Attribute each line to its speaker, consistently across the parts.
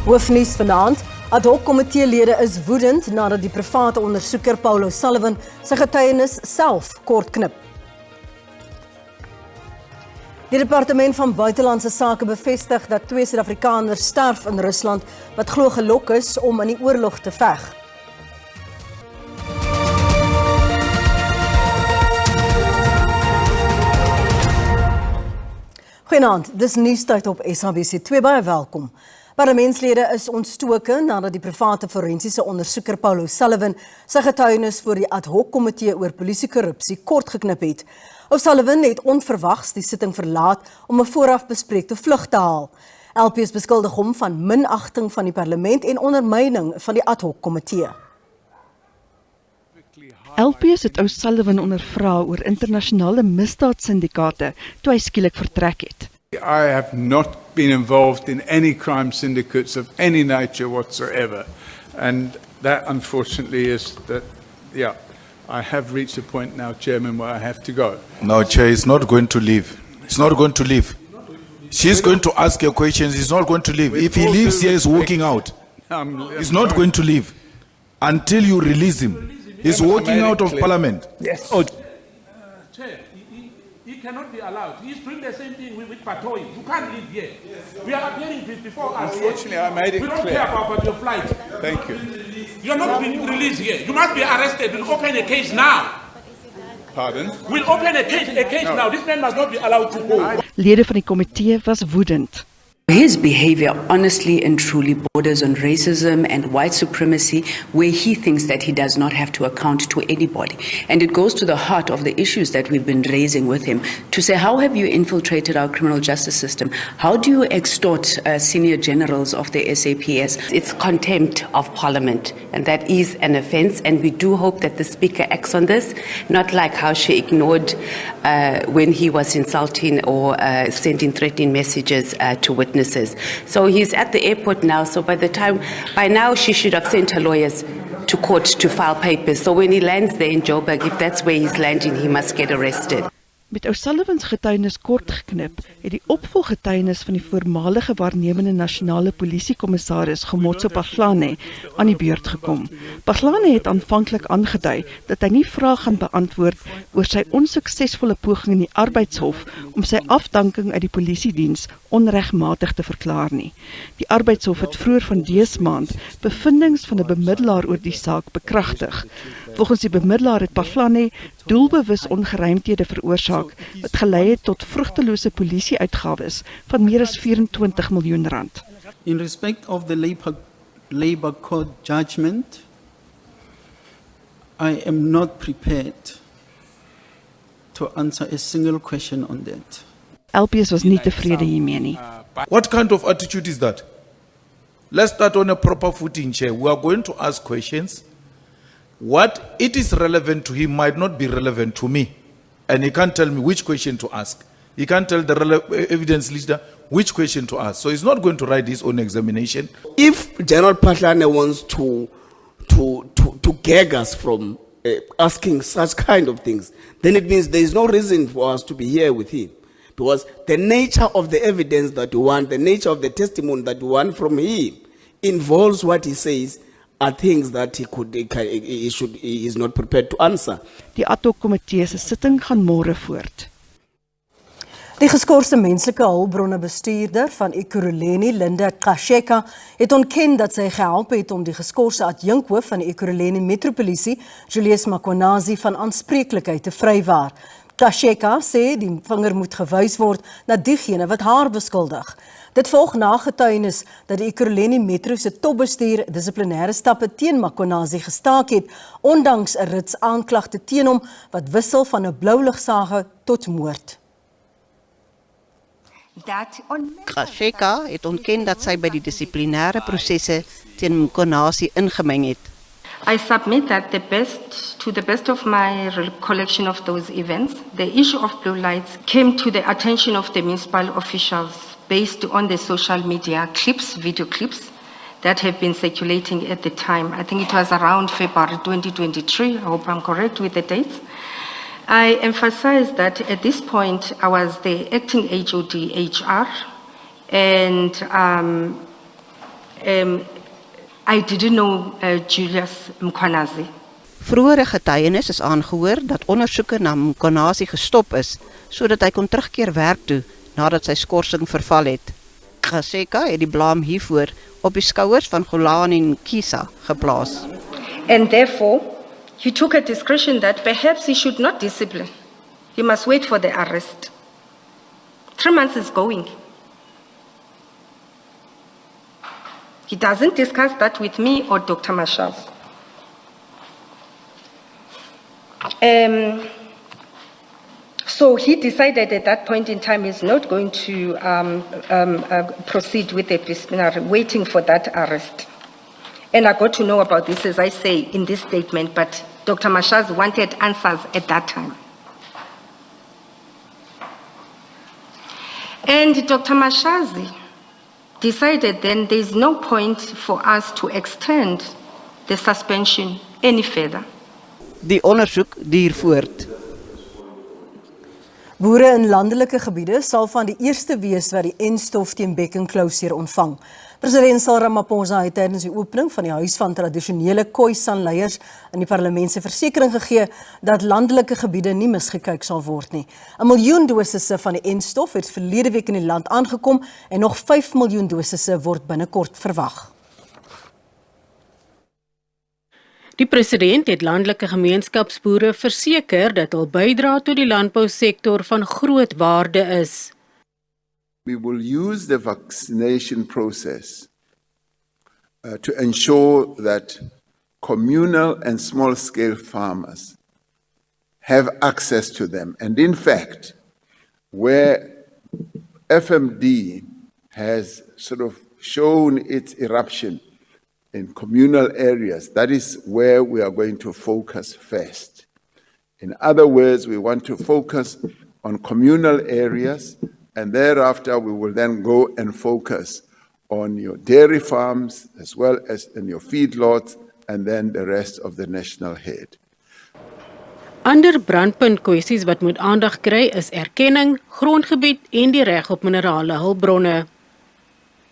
Speaker 1: Hoofnuus vanaand, ad hoc komiteelede is woedend nadat die private ondersoeker Paul O'Sullivan sy getuienis self kortknip. Die Departement van Buitelandse Sake bevestig dat 2 Suid-Afrikaners sterf in Rusland wat glo gelok is om in die oorlog te veg. Goeienaand, dis nuustyd op SABC2, baie welkom. Parlementslede is ontstoke nadat die private forensiese ondersoeker Paul O'Sullivan sy getuienis voor die ad hoc komitee oor polisiekorrupsie kortgeknip het. O'Sullivan het onverwags die sitting verlaat om 'n vooraf bespreekte vlug te haal. LPs beskuldig hom van minagting van die parlement en ondermyning van die ad hoc komitee.
Speaker 2: LPs het O'Sullivan ondervra oor internasionale misdaadsyndikaate toe hy skielik vertrek het.
Speaker 3: I have not been involved in any crime syndicates of any nature whatsoever. And that unfortunately is that, I have reached a point now, Chairman, where I have to go.
Speaker 4: No, Chair, he's not going to leave. He's not going to leave. She's going to ask her questions. He's not going to leave. If he leaves here, he's walking out. He's not going to leave until you release him. He's walking out of Parliament.
Speaker 3: Yes.
Speaker 5: Chair, he cannot be allowed. He's doing the same thing with Patoy. You can't leave here. We are appearing before us.
Speaker 3: Unfortunately, I made it
Speaker 5: We don't
Speaker 3: clear.
Speaker 5: care about your flight.
Speaker 3: Thank you.
Speaker 5: You're not being released here. You must be arrested. We'll open a case now.
Speaker 3: Pardon?
Speaker 5: We'll open a case now. This man must not be allowed to go.
Speaker 2: Lede van die komitee was woedend.
Speaker 6: His behavior honestly and truly borders on racism and white supremacy, where he thinks that he does not have to account to anybody. And it goes to the heart of the issues that we've been raising with him to say, how have you infiltrated our criminal justice system? How do you extort senior generals of the SAPS?
Speaker 7: It's contempt of Parliament, and that is an offence, and we do hope that the Speaker acts on this, not like how she ignored when he was insulting or sending threatening messages to witnesses. So he's at the airport now, so by now she should have sent her lawyers to court to file papers. So when he lands there in Joburg, if that's where he's landing, he must get arrested.
Speaker 2: Met O'Sullivans getuienis kortgeknip, het die opvolggetuienis van die voormalige waarnemende nasionale polisiekommissaris Gomotso Phahlane aan die beurt gekom. Phahlane het aanvanklik aangedui dat hy nie vrae gaan beantwoord oor sy onsuksesvolle poging in die arbeidshof om sy afdanking uit die polisiediens onregmatig te verklaar nie. Die arbeidshof het vroeër van dese maand bevindings van 'n bemiddelaar oor die saak bekragtig. Volgens die bemiddelaar het Phahlane doelbewus ongeruimthede veroorsaak wat gelei het tot vrugtelose polisieuitgawes van meer as R24 miljoen.
Speaker 8: In respect of the Labour Court judgment, I am not prepared to answer a single question on that.
Speaker 2: LPs was nie tevrede hiermee nie.
Speaker 4: What kind of attitude is that? Let's start on a proper footing, Chair. We are going to ask questions. What it is relevant to him might not be relevant to me. And he can't tell me which question to ask. He can't tell the evidence leader which question to ask. So he's not going to write his own examination.
Speaker 9: If General Phahlane wants to gag us from asking such kind of things, then it means there is no reason for us to be here with him. Because the nature of the evidence that we want, the nature of the testimony that we want from him, involves what he says are things that he is not prepared to answer.
Speaker 2: Die ad hoc komitee se sitting gaan môre voort.
Speaker 1: Die geskorste menslike hulpbronne bestuurder van Ekurhuleni, Linda Kasheka, het ontken dat sy gehelp het om die geskorste adjunkhoof van die Ekurhuleni Metropolisie, Julius Makhonazi, van aanspreeklikheid te vrywaar. Kasheka sê die vinger moet gewys word na diegene wat haar beskuldig. Dit volg na getuienis dat die Ekurhuleni Metro se topbestuur dissiplinêre stappe teen Makhonazi gestaak het, ondanks 'n rits aanklagte teen hom wat wissel van 'n blouligsage tot moord.
Speaker 7: Kasheka het ontken dat sy by die dissiplinêre prosesse teen Makhonazi ingemeng het.
Speaker 10: I submit that to the best of my recollection of those events, the issue of blue lights came to the attention of the municipal officials based on the social media video clips that have been circulating at the time. I think it was around February 2023. I hope I'm correct with the dates. I emphasize that at this point, I was the acting HOD HR, and I didn't know Julius Mkhwanazi.
Speaker 11: Vroegere getuienis is aangehoor dat ondersoeke na Mkhwanazi gestop is, sodat hy kon terugkeer werk toe, nadat sy skorsing verval het. Kasheka het die blame hiervoor op die skouers van Golani Nkisa geplaas.
Speaker 10: And therefore, he took a discretion that perhaps he should not discipline. He must wait for the arrest. 3 months is going. He doesn't discuss that with me or Dr. Mashal. So he decided at that point in time he's not going to proceed with the disciplinary, waiting for that arrest. And I got to know about this, as I say, in this statement, but Dr. Mashaz wanted answers at that time. And Dr. Mashazi decided then there's no point for us to extend the suspension any further.
Speaker 11: Die ondersoek duur voort.
Speaker 1: Boere in landelike gebiede sal van die eerste wees wat die enstof teen bekkenklouseer ontvang. President Cyril Ramaphosa het tydens die opening van die Huis van Tradisionele Khoisan-leiers in die parlement se versekering gegee dat landelike gebiede nie misgekyk sal word nie. 1 miljoen dosisse van die enstof het verlede week in die land aangekom en nog 5 miljoen dosisse word binnekort verwag.
Speaker 12: Die president het landelike gemeenskapsboere verseker dat hul bydra tot die landbousektor van groot waarde is.
Speaker 13: We will use the vaccination process to ensure that communal and small-scale farmers have access to them. And in fact, where FMD has sort of shown its eruption in communal areas, that is where we are going to focus first. In other words, we want to focus on communal areas, and thereafter we will then go and focus on your dairy farms as well as in your feedlots and then the rest of the national head.
Speaker 12: Ander brandpunt kwessies wat moet aandag kry is erkenning, grondgebied en die reg op minerale hulpbronne.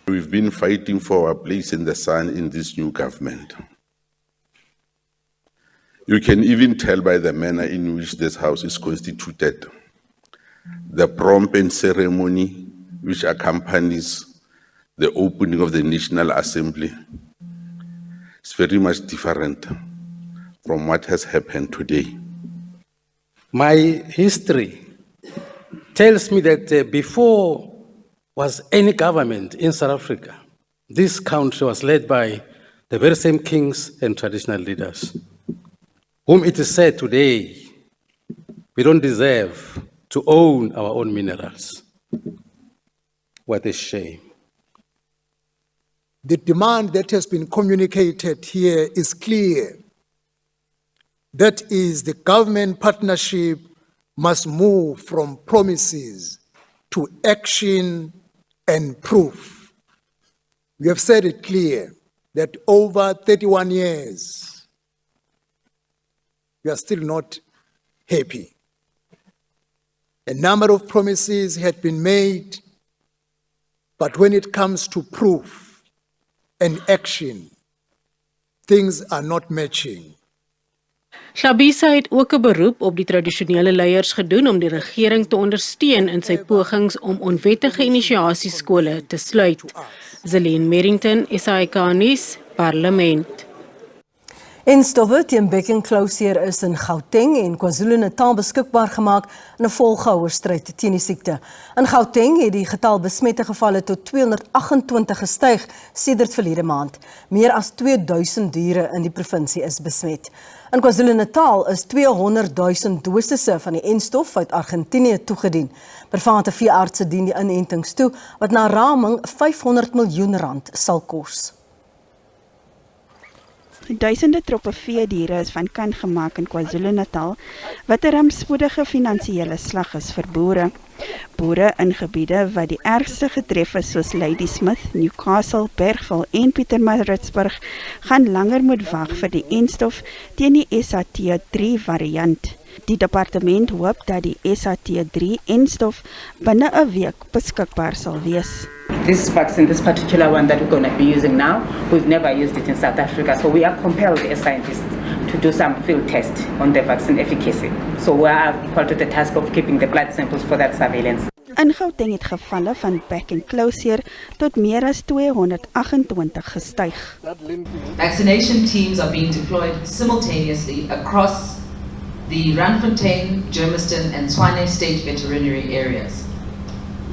Speaker 14: We've been fighting for our place in the sun in this new government. You can even tell by the manner in which this house is constituted. The pomp and ceremony which accompanies the opening of the National Assembly is very much different from what has happened today.
Speaker 15: My history tells me that before was any government in South Africa, this country was led by the very same kings and traditional leaders, whom it is said today we don't deserve to own our own minerals. What a shame.
Speaker 16: The demand that has been communicated here is clear. That is, the government partnership must move from promises to action and proof. We have said it clear that over 31 years, we are still not happy. A number of promises had been made, but when it comes to proof and action, things are not matching.
Speaker 12: Hlabisa het ook 'n beroep op die tradisionele leiers gedoen om die regering te ondersteun in sy pogings om onwettige inisiasieskole te sluit. Zelene Merrington, SAK nuus, Parlement.
Speaker 1: Enstowwe teen bekkenklouseer is in Gauteng en KwaZulu-Natal beskikbaar gemaak in 'n volgehoue stryd teen die siekte. In Gauteng het die getal besmette gevalle tot 228 gestyg sedert verlede maand. Meer as 2000 diere in die provinsie is besmet. In KwaZulu-Natal is 200 000 dosisse van die enstof uit Argentinië toegedien. Private veeartse dien die inentings toe wat na raming R500 miljoen sal kos.
Speaker 2: Duisende troppe veediere is van kant gemaak in KwaZulu-Natal, wat 'n rampspoedige finansiële slag is vir boere. Boere in gebiede wat die ergste getref is soos Ladysmith, Newcastle, Bergville en Pietermaritzburg gaan langer moet wag vir die enstof teen die SAT3 variant.
Speaker 17: Die departement hoop dat die SAT3-enstof binne 'n week beskikbaar sal wees.
Speaker 18: This vaccine, this particular one that we're going to be using now, we've never used it in South Africa, so we are compelled as scientists to do some field tests on the vaccine efficacy. So we are equal to the task of keeping the blood samples for that surveillance.
Speaker 17: In Gauteng het gevalle van back and closure tot meer as 228 gestyg.
Speaker 19: Vaccination teams are being deployed simultaneously across the Randfontein, Germiston and Tshwane state veterinary areas.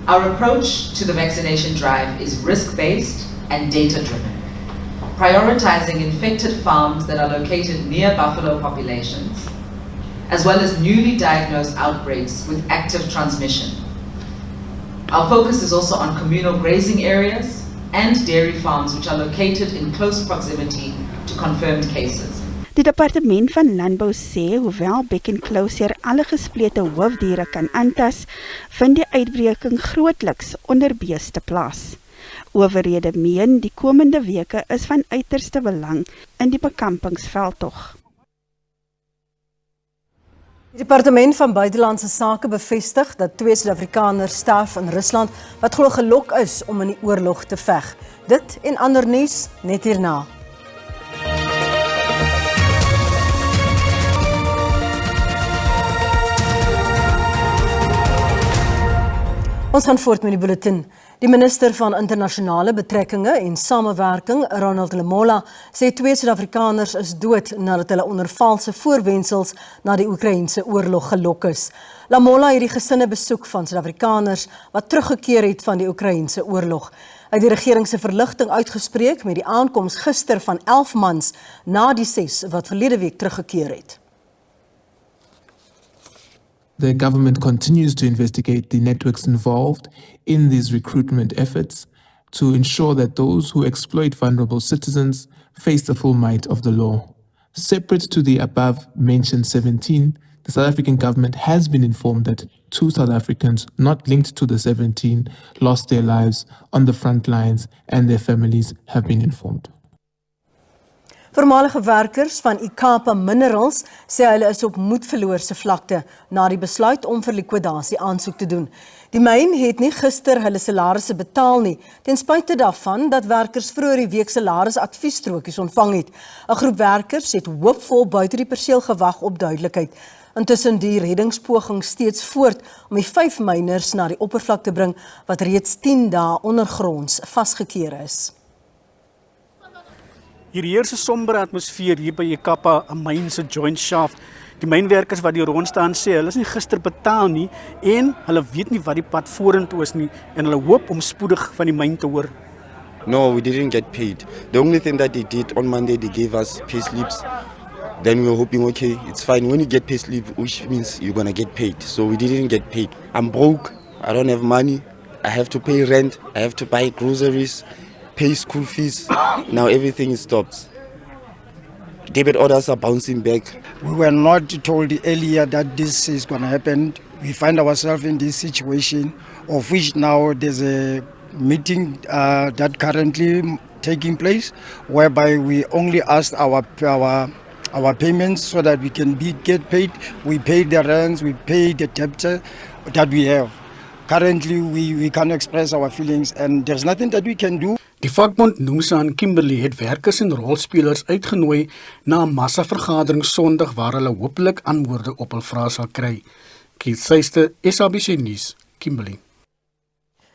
Speaker 19: Our approach to the vaccination drive is risk-based and data-driven, prioritizing infected farms that are located near buffalo populations, as well as newly diagnosed outbreaks with active transmission. Our focus is also on communal grazing areas and dairy farms which are located in close proximity to confirmed cases.
Speaker 17: Die departement van landbou sê hoewel back and closure alle gesplete hoofdiere kan aantas, vind die uitbreking grootliks onder beeste plaas. Owerhede meen die komende weke is van uiterste belang in die bekampingsveldtog.
Speaker 1: Die Departement van Buitelandse Sake bevestig dat 2 Suid-Afrikaners sterf in Rusland wat glo gelok is om in die oorlog te veg. Dit en ander nuus net hierna. Ons gaan voort met die bulletin. Die minister van Internasionale Betrekkinge en Samewerking, Ronald Lamola, sê 2 Suid-Afrikaners is dood nadat hulle onder valse voorwendsels na die Oekraïense oorlog gelok is. Lamola het die gesinne besoek van Suid-Afrikaners wat teruggekeer het van die Oekraïense oorlog. Hy het die regering se verligting uitgespreek met die aankoms gister van 11 mans na die 6 wat verlede week teruggekeer het.
Speaker 20: The government continues to investigate the networks involved in these recruitment efforts to ensure that those who exploit vulnerable citizens face the full might of the law. Separate to the above-mentioned 17, the South African government has been informed that 2 South Africans not linked to the 17 lost their lives on the front lines and their families have been informed.
Speaker 1: Voormalige werkers van Ikapa Minerals sê hulle is op moedverloorse vlakte na die besluit om vir likwidasie aansoek te doen. Die myn het nie gister hulle salarisse betaal nie, ten spyte daarvan dat werkers vroeër die week salarisadviesstrokies ontvang het. 'n Groep werkers het hoopvol buite die perseel gewag op duidelikheid. Intussen die reddingspoging steeds voort om die 5 myners na die oppervlak te bring wat reeds 10 dae ondergronds vasgekeer is.
Speaker 21: Hier heers 'n sombere atmosfeer hier by Ikapa, 'n myn se joint shaft. Die mynwerkers wat hier rond staan sê hulle is nie gister betaal nie en hulle weet nie wat die pad vorentoe is nie en hulle hoop om spoedig van die myn te hoor.
Speaker 22: No, we didn't get paid. The only thing that they did on Monday, they gave us pay slips. Then we were hoping, okay, it's fine. When you get pay slip, which means you're gonna get paid. So we didn't get paid. I'm broke. I don't have money. I have to pay rent. I have to buy groceries. Pay school fees. Now everything is stopped. Debit orders are bouncing back.
Speaker 23: We were not told earlier that this is going to happen. We find ourselves in this situation, of which now there's a meeting that currently taking place, whereby we only asked our payments so that we can get paid. We pay the rents, we pay the debt that we have. Currently, we can't express our feelings, and there's nothing that we can do.
Speaker 21: Die vakbond Nomsa en Kimberley het werkers en rolspelers uitgenooi na 'n massavergadering Sondag waar hulle hopelik antwoorde op hul vrae sal kry. Keith Suyster, SABC Nuus, Kimberley.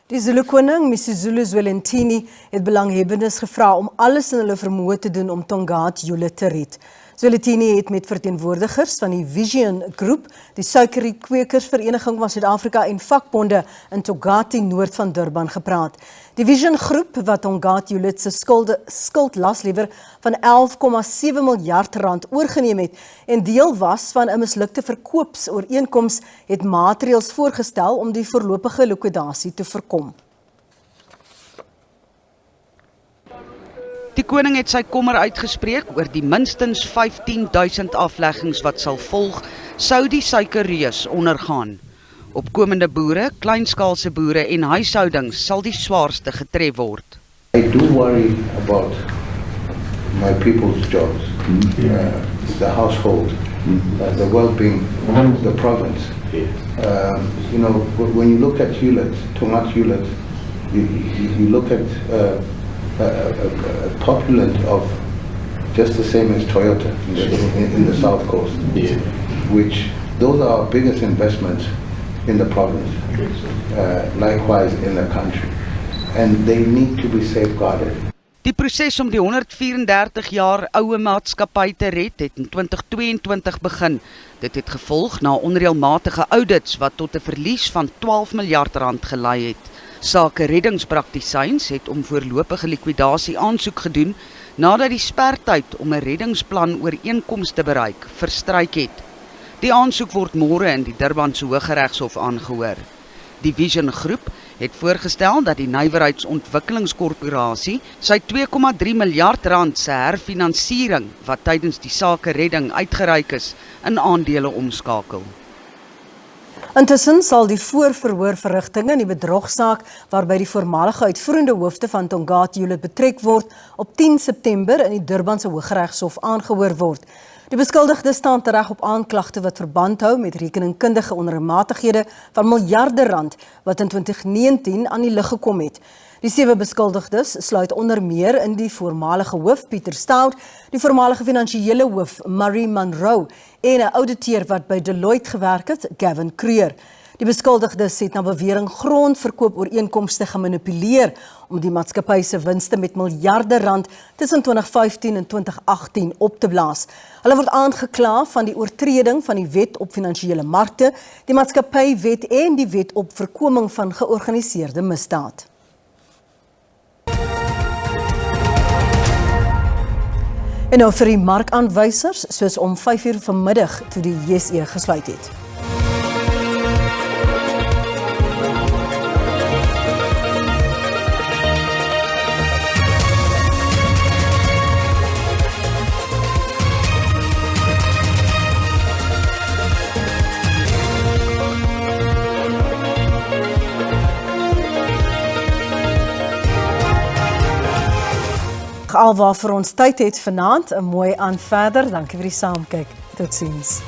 Speaker 1: Die Zulu koning, Misuzulu Zwelithini, het belanghebbendes gevra om alles in hulle vermoë te doen om Tongaat Jule te red. Zwelithini het met verteenwoordigers van die Vision Groep, die Suikerriet-kwekersvereniging van Suid-Afrika en vakbonde in Tongati noord van Durban gepraat. Die Vision Groep wat Tongaat Jule se skuldlaslewer van 11,7 miljard rand oorgeneem het en deel was van 'n mislukte verkoopsooreenkoms, het maatreëls voorgestel om die voorlopige likwidasie te voorkom.
Speaker 11: Die koning het sy kommer uitgespreek oor die minstens 15.000 afleggings wat sal volg, sou die suikerreus ondergaan. Opkomende boere, kleinskaalse boere en huishoudings sal die swaarste getref word.
Speaker 24: I do worry about my people's jobs, the household.
Speaker 3: the well-being of the province. You know, when you look at Hewlett, Tongat Hewlett, you look at a population of just the same as Toyota in the South Coast, which those are our biggest investments in the province, likewise in the country, and they need to be safeguarded.
Speaker 5: Die proses om die 134 jaar oue maatskappy te red het in 2022 begin. Dit het gevolg na onreëlmatige audits wat tot 'n verlies van 12 miljard rand gelei het. Sake reddingspraktisyns het om voorlopige likwidasie aansoek gedoen nadat die spertyd om 'n reddingsplan ooreenkoms te bereik verstryk het. Die aansoek word môre in die Durbanse Hooggeregshof aangehoor. Die Vision Groep het voorgestel dat die Nywerheidsontwikkelingskorporasie sy 2,3 miljard rand se herfinansiering wat tydens die sake redding uitgereik is, in aandele omskakel.
Speaker 1: Intussen sal die voorverhoorverrigtinge in die bedrogsaak waarby die voormalige uitvoerende hoofde van Tongaat Hewlett betrek word op 10 September in die Durbanse Hooggeregshof aangehoor word. Die beskuldigdes staan tereg op aanklagte wat verband hou met rekeningkundige onregmatighede van miljarde rand wat in 2019 aan die lig gekom het. Die 7 beskuldigdes sluit onder meer in die voormalige hoof Pieter Stout, die voormalige finansiële hoof Marie Monroe en 'n ouditeur wat by Deloitte gewerk het, Gavin Creer. Die beskuldigdes het na bewering grondverkoopooreenkomste gemanipuleer om die maatskappy se winste met miljarde rand tussen 2015 en 2018 op te blaas. Hulle word aangekla van die oortreding van die wet op finansiële markte, die maatskappywet en die wet op voorkoming van georganiseerde misdaad. En nou vir die markaanwysers, soos om 5:00 vanmiddag toe die JSE gesluit het. Alwaar vir ons tyd het vanaand, 'n mooi aand verder. Dankie vir die saamkyk. Totsiens.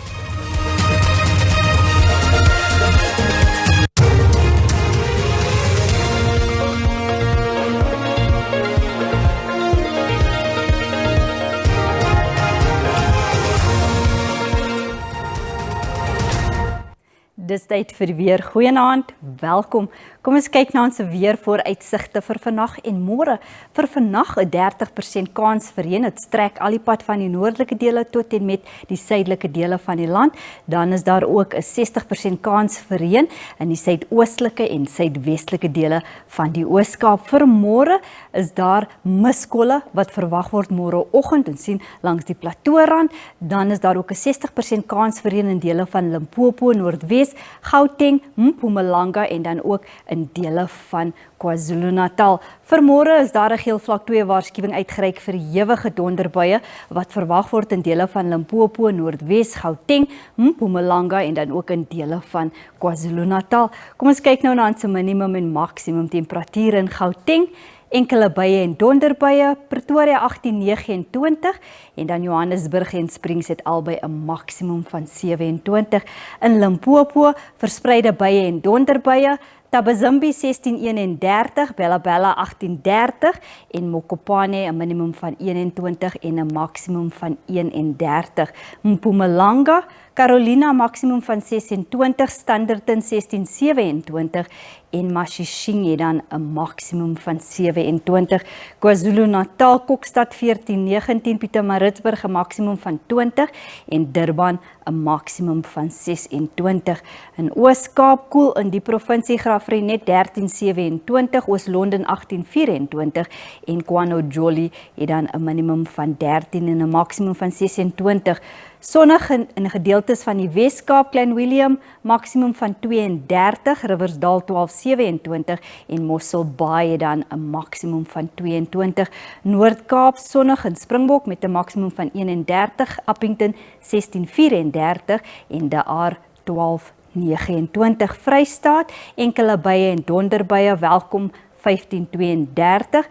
Speaker 6: Dis tyd vir weer. Goeienaand, welkom. Kom ons kyk na ons weervooruitsigte vir vandag en môre. Vir vandag 'n 30% kans vir reën. Dit strek al die pad van die noordelike dele tot en met die suidelike dele van die land. Dan is daar ook 'n 60% kans vir reën in die suidoostelike en suidwestelike dele van die Oos-Kaap. Vir môre is daar miskolle wat verwag word môreoggend en sien langs die Plateaurand. Dan is daar ook 'n 60% kans vir reën in dele van Limpopo, Noordwes, Gauteng, Mpumalanga en dan ook in dele van KwaZulu-Natal. Vir môre is daar 'n geel vlak 2 waarskuwing uitgereik vir ewige donderbuie wat verwag word in dele van Limpopo, Noordwes, Gauteng, Mpumalanga en dan ook in dele van KwaZulu-Natal. Kom ons kyk nou na ons minimum en maksimum temperature in Gauteng. Enkele buie en donderbuie, Pretoria 18-29 en dan Johannesburg en Springs het albei 'n maksimum van 27. In Limpopo verspreide buie en donderbuie, Tabazimbi 16-31, Bella 18-30 en Mokopane 'n minimum van 21 en 'n maksimum van 31. Mpumalanga, Carolina maksimum van 26, Standerton 16-27 en Mashishing dan 'n maksimum van 27. KwaZulu-Natal, Kokstad 14-19, Pietermaritzburg 'n maksimum van 20 en Durban 'n maksimum van 26. In Oos-Kaap koel in die provinsie Graaff-Reinet 13-27, Oos-London 18-24 en KwaNodjoli het dan 'n minimum van 13 en 'n maksimum van 26. Sonnig in gedeeltes van die Wes-Kaap, Klein Willem, maksimum van 32, Riversdal 12-27 en Mossel Bay dan 'n maksimum van 22. Noord-Kaap sonnig in Springbok met 'n maksimum van 31, Appington 16-34 en De Aar 12-29. Vrystaat, enkele buie en donderbuie, Welkom 15-32.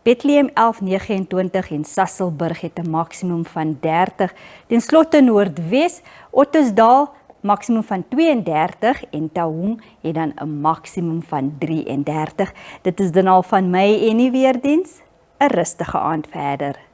Speaker 6: Bethlehem 1129 en Sasolburg het 'n maksimum van 30. Ten slotte Noordwes, Ottosdal maksimum van 32 en Taung het dan 'n maksimum van 33. Dit is dan al van my en die weerdiens. 'n rustige aand verder.